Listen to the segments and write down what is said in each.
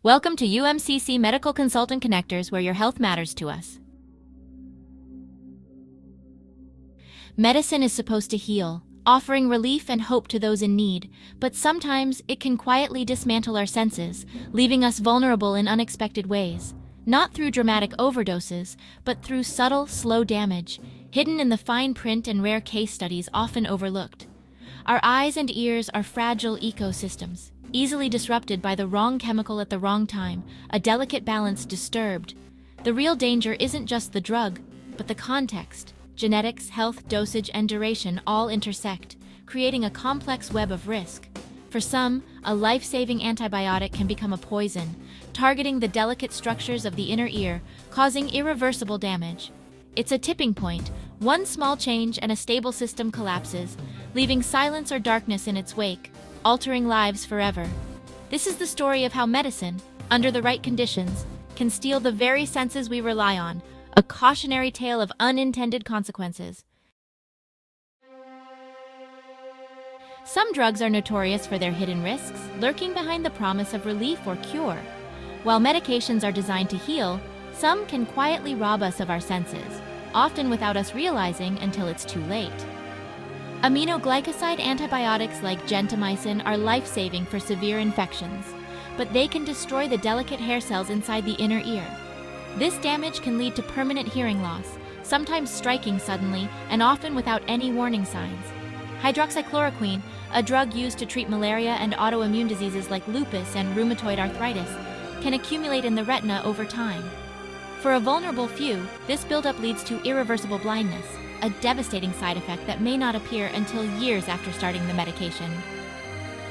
Welcome to UMCC Medical Consultant Connectors, where your health matters to us. Medicine is supposed to heal, offering relief and hope to those in need, but sometimes it can quietly dismantle our senses, leaving us vulnerable in unexpected ways. Not through dramatic overdoses, but through subtle, slow damage, hidden in the fine print and rare case studies often overlooked. Our eyes and ears are fragile ecosystems, easily disrupted by the wrong chemical at the wrong time, a delicate balance disturbed. The real danger isn't just the drug, but the context. Genetics, health, dosage, and duration all intersect, creating a complex web of risk. For some, a life-saving antibiotic can become a poison, targeting the delicate structures of the inner ear, causing irreversible damage. It's a tipping point. One small change and a stable system collapses, leaving silence or darkness in its wake, altering lives forever. This is the story of how medicine, under the right conditions, can steal the very senses we rely on, a cautionary tale of unintended consequences. Some drugs are notorious for their hidden risks, lurking behind the promise of relief or cure. While medications are designed to heal, some can quietly rob us of our senses, often without us realizing until it's too late. Aminoglycoside antibiotics like gentamicin are life-saving for severe infections, but they can destroy the delicate hair cells inside the inner ear. This damage can lead to permanent hearing loss, sometimes striking suddenly and often without any warning signs. Hydroxychloroquine, a drug used to treat malaria and autoimmune diseases like lupus and rheumatoid arthritis, can accumulate in the retina over time. For a vulnerable few, this buildup leads to irreversible blindness, a devastating side effect that may not appear until years after starting the medication.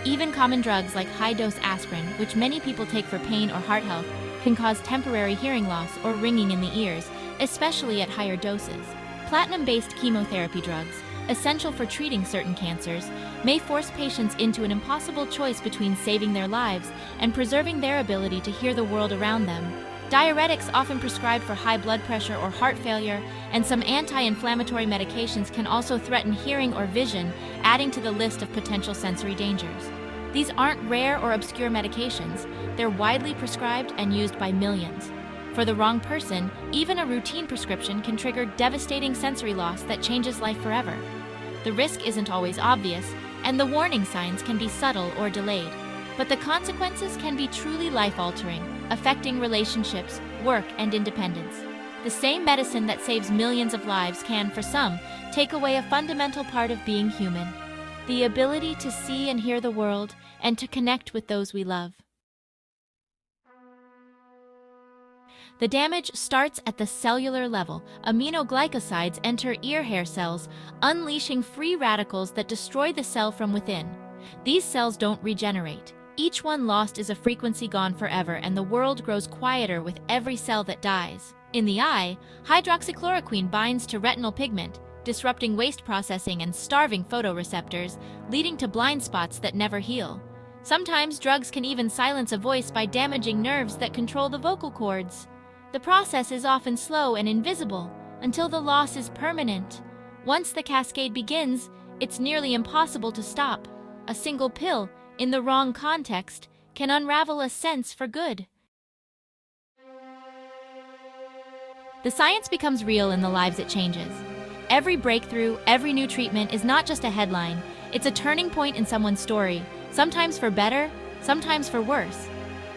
Even common drugs like high-dose aspirin, which many people take for pain or heart health, can cause temporary hearing loss or ringing in the ears, especially at higher doses. Platinum-based chemotherapy drugs, essential for treating certain cancers, may force patients into an impossible choice between saving their lives and preserving their ability to hear the world around them. Diuretics, often prescribed for high blood pressure or heart failure, and some anti-inflammatory medications can also threaten hearing or vision, adding to the list of potential sensory dangers. These aren't rare or obscure medications. They're widely prescribed and used by millions. For the wrong person, even a routine prescription can trigger devastating sensory loss that changes life forever. The risk isn't always obvious, and the warning signs can be subtle or delayed. But the consequences can be truly life-altering, affecting relationships, work, and independence. The same medicine that saves millions of lives can, for some, take away a fundamental part of being human: the ability to see and hear the world and to connect with those we love. The damage starts at the cellular level. Aminoglycosides enter ear hair cells, unleashing free radicals that destroy the cell from within. These cells don't regenerate. Each one lost is a frequency gone forever, and the world grows quieter with every cell that dies. In the eye, hydroxychloroquine binds to retinal pigment, disrupting waste processing and starving photoreceptors, leading to blind spots that never heal. Sometimes drugs can even silence a voice by damaging nerves that control the vocal cords. The process is often slow and invisible until the loss is permanent. Once the cascade begins, it's nearly impossible to stop. A single pill, in the wrong context, can unravel a sense for good. The science becomes real in the lives it changes. Every breakthrough, every new treatment is not just a headline. It's a turning point in someone's story, sometimes for better, sometimes for worse.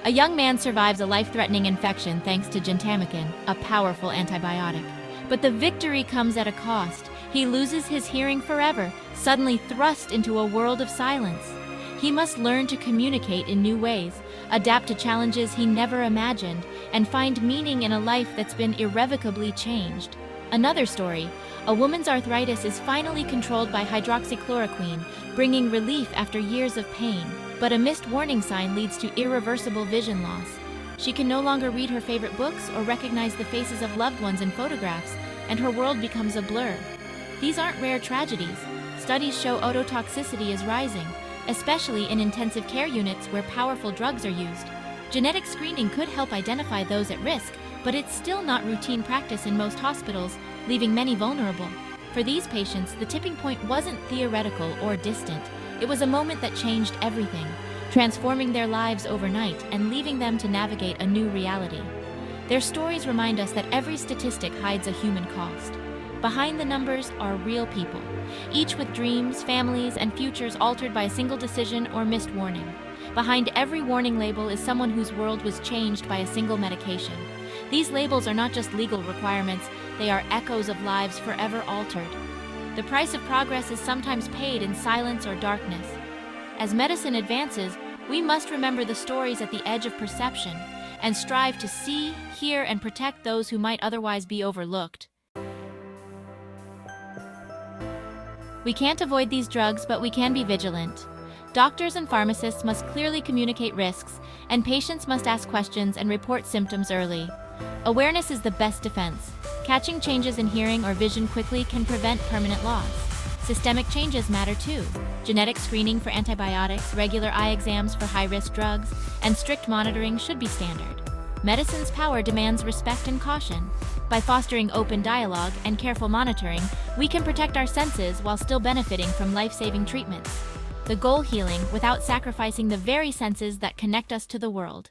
A young man survives a life-threatening infection thanks to gentamicin, a powerful antibiotic. But the victory comes at a cost. He loses his hearing forever, suddenly thrust into a world of silence. He must learn to communicate in new ways, adapt to challenges he never imagined, and find meaning in a life that's been irrevocably changed. Another story: a woman's arthritis is finally controlled by hydroxychloroquine, bringing relief after years of pain. But a missed warning sign leads to irreversible vision loss. She can no longer read her favorite books or recognize the faces of loved ones in photographs, and her world becomes a blur. These aren't rare tragedies. Studies show ototoxicity is rising, especially in intensive care units where powerful drugs are used. Genetic screening could help identify those at risk, but it's still not routine practice in most hospitals, leaving many vulnerable. For these patients, the tipping point wasn't theoretical or distant. It was a moment that changed everything. transforming their lives overnight and leaving them to navigate a new reality. Their stories remind us that every statistic hides a human cost. Behind the numbers are real people, each with dreams, families, and futures altered by a single decision or missed warning. Behind every warning label is someone whose world was changed by a single medication. These labels are not just legal requirements, they are echoes of lives forever altered. The price of progress is sometimes paid in silence or darkness. As medicine advances, we must remember the stories at the edge of perception and strive to see, hear, and protect those who might otherwise be overlooked. We can't avoid these drugs, but we can be vigilant. Doctors and pharmacists must clearly communicate risks, and patients must ask questions and report symptoms early. Awareness is the best defense. Catching changes in hearing or vision quickly can prevent permanent loss. Systemic changes matter too. Genetic screening for antibiotics, regular eye exams for high-risk drugs, and strict monitoring should be standard. Medicine's power demands respect and caution. By fostering open dialogue and careful monitoring, we can protect our senses while still benefiting from life-saving treatments. The goal: healing without sacrificing the very senses that connect us to the world.